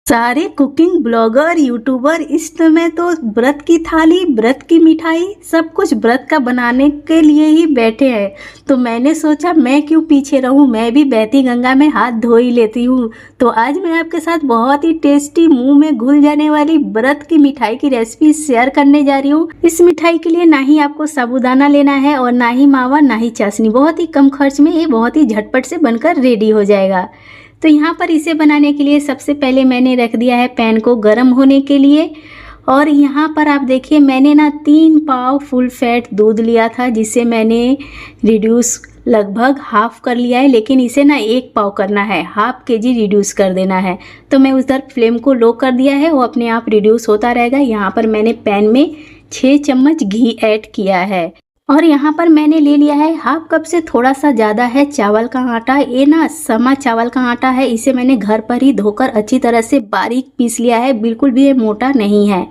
सारे cooking blogger YouTuber इस समय तो व्रत की थाली, व्रत की मिठाई, सब कुछ व्रत का बनाने के लिए ही बैठे हैं। तो मैंने सोचा मैं क्यों पीछे रहूं, मैं भी बहती गंगा में हाथ धो ही लेती हूं। तो आज मैं आपके साथ बहुत ही टेस्टी, मुंह में घुल जाने वाली व्रत की मिठाई की रेसिपी शेयर करने जा रही हूँ। इस मिठाई के लिए ना ही आपको साबूदाना लेना है और ना ही मावा, ना ही चाशनी। बहुत ही कम खर्च में ये बहुत ही झटपट से बनकर रेडी हो जाएगा। तो यहाँ पर इसे बनाने के लिए सबसे पहले मैंने रख दिया है पैन को गर्म होने के लिए। और यहाँ पर आप देखिए मैंने ना 3 पाव फुल फैट दूध लिया था, जिसे मैंने रिड्यूस लगभग हाफ कर लिया है, लेकिन इसे ना 1 पाव करना है, हाफ केजी रिड्यूस कर देना है। तो मैं उधर फ्लेम को लो कर दिया है, वो अपने आप रिड्यूस होता रहेगा। यहाँ पर मैंने पैन में 6 चम्मच घी ऐड किया है और यहाँ पर मैंने ले लिया है हाफ कप से थोड़ा सा ज़्यादा है चावल का आटा। ये ना समा चावल का आटा है, इसे मैंने घर पर ही धोकर अच्छी तरह से बारीक पीस लिया है, बिल्कुल भी ये मोटा नहीं है।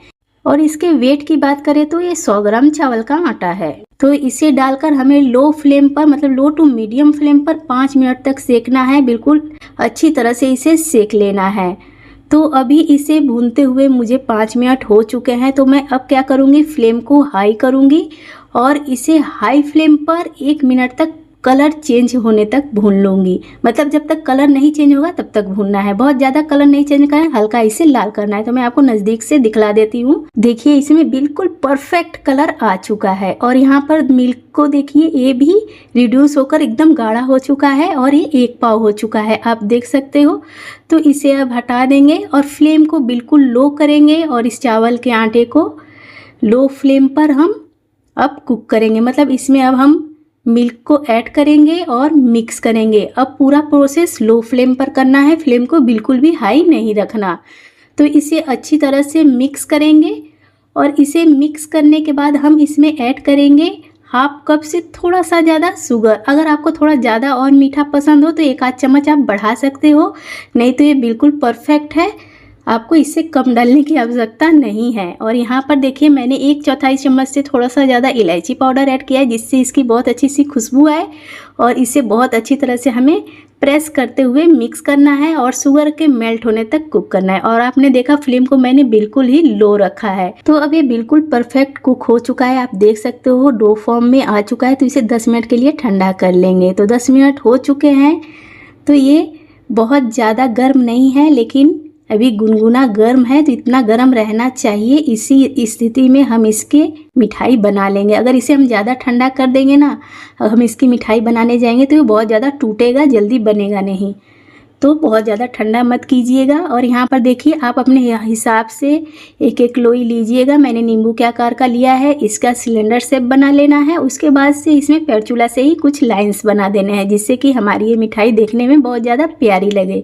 और इसके वेट की बात करें तो ये 100 ग्राम चावल का आटा है। तो इसे डालकर हमें लो फ्लेम पर, मतलब लो टू मीडियम फ्लेम पर 5 मिनट तक सेकना है। बिल्कुल अच्छी तरह से इसे सेक लेना है। तो अभी इसे भूनते हुए मुझे 5 मिनट हो चुके हैं। तो मैं अब क्या करूँगी, फ्लेम को हाई करूँगी और इसे हाई फ्लेम पर 1 मिनट तक कलर चेंज होने तक भून लूँगी। मतलब जब तक कलर नहीं चेंज होगा तब तक भूनना है, बहुत ज़्यादा कलर नहीं चेंज करना है, हल्का इसे लाल करना है। तो मैं आपको नज़दीक से दिखला देती हूँ। देखिए इसमें बिल्कुल परफेक्ट कलर आ चुका है। और यहाँ पर मिल्क को देखिए, ये भी रिड्यूस होकर एकदम गाढ़ा हो चुका है और ये 1 पाव हो चुका है, आप देख सकते हो। तो इसे अब हटा देंगे और फ्लेम को बिल्कुल लो करेंगे और इस चावल के आटे को लो फ्लेम पर हम अब कुक करेंगे। मतलब इसमें अब हम मिल्क को ऐड करेंगे और मिक्स करेंगे। अब पूरा प्रोसेस लो फ्लेम पर करना है, फ्लेम को बिल्कुल भी हाई नहीं रखना। तो इसे अच्छी तरह से मिक्स करेंगे और इसे मिक्स करने के बाद हम इसमें ऐड करेंगे हाफ कप से थोड़ा सा ज़्यादा शुगर। अगर आपको थोड़ा ज़्यादा और मीठा पसंद हो तो 1 आध चम्मच आप बढ़ा सकते हो, नहीं तो ये बिल्कुल परफेक्ट है, आपको इससे कम डालने की आवश्यकता नहीं है। और यहाँ पर देखिए मैंने 1/4 चम्मच से थोड़ा सा ज़्यादा इलायची पाउडर ऐड किया है, जिससे इसकी बहुत अच्छी सी खुशबू आए। और इसे बहुत अच्छी तरह से हमें प्रेस करते हुए मिक्स करना है और शुगर के मेल्ट होने तक कुक करना है। और आपने देखा फ्लेम को मैंने बिल्कुल ही लो रखा है। तो अब ये बिल्कुल परफेक्ट कुक हो चुका है, आप देख सकते हो डो फॉर्म में आ चुका है। तो इसे 10 मिनट के लिए ठंडा कर लेंगे। तो 10 मिनट हो चुके हैं। तो ये बहुत ज़्यादा गर्म नहीं है, लेकिन अभी गुनगुना गर्म है, तो इतना गर्म रहना चाहिए। इसी स्थिति में हम इसके मिठाई बना लेंगे। अगर इसे हम ज़्यादा ठंडा कर देंगे ना, हम इसकी मिठाई बनाने जाएंगे तो ये बहुत ज़्यादा टूटेगा, जल्दी बनेगा नहीं। तो बहुत ज़्यादा ठंडा मत कीजिएगा। और यहाँ पर देखिए आप अपने हिसाब से 1-1 लोई लीजिएगा। मैंने नींबू के आकार का लिया है, इसका सिलेंडर शेप बना लेना है। उसके बाद से इसमें पैरचूला से ही कुछ लाइंस बना देने हैं, जिससे कि हमारी ये मिठाई देखने में बहुत ज़्यादा प्यारी लगे।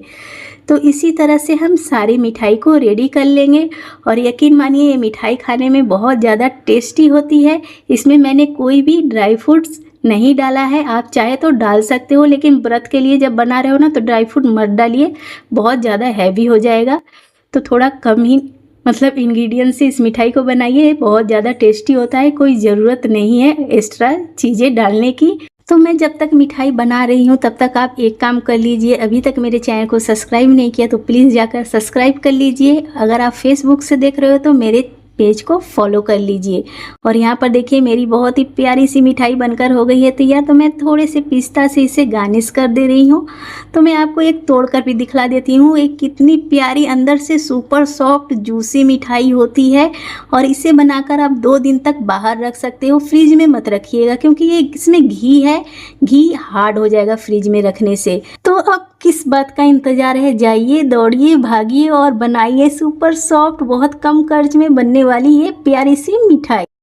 तो इसी तरह से हम सारी मिठाई को रेडी कर लेंगे। और यकीन मानिए ये मिठाई खाने में बहुत ज़्यादा टेस्टी होती है। इसमें मैंने कोई भी ड्राई फ्रूट्स नहीं डाला है, आप चाहे तो डाल सकते हो, लेकिन व्रत के लिए जब बना रहे हो ना तो ड्राई फ्रूट मत डालिए, बहुत ज़्यादा हैवी हो जाएगा। तो थोड़ा कम ही मतलब इंग्रेडिएंट्स से इस मिठाई को बनाइए, बहुत ज़्यादा टेस्टी होता है। कोई ज़रूरत नहीं है एक्स्ट्रा चीज़ें डालने की। तो मैं जब तक मिठाई बना रही हूँ तब तक आप एक काम कर लीजिए, अभी तक मेरे चैनल को सब्सक्राइब नहीं किया तो प्लीज़ जाकर सब्सक्राइब कर लीजिए। अगर आप फेसबुक से देख रहे हो तो मेरे पेज को फॉलो कर लीजिए। और यहाँ पर देखिए मेरी बहुत ही प्यारी सी मिठाई बनकर हो गई है तैयार। तो मैं थोड़े से पिस्ता से इसे गार्निश कर दे रही हूँ। तो मैं आपको एक तोड़कर भी दिखला देती हूँ, एक कितनी प्यारी अंदर से सुपर सॉफ्ट जूसी मिठाई होती है। और इसे बनाकर आप 2 दिन तक बाहर रख सकते हो, फ्रिज में मत रखिएगा, क्योंकि ये इसमें घी है, घी हार्ड हो जाएगा फ्रिज में रखने से। तो अब किस बात का इंतजार है, जाइए दौड़िए भागिए और बनाइए सुपर सॉफ्ट, बहुत कम खर्च में बनने वाली ये प्यारी सी मिठाई।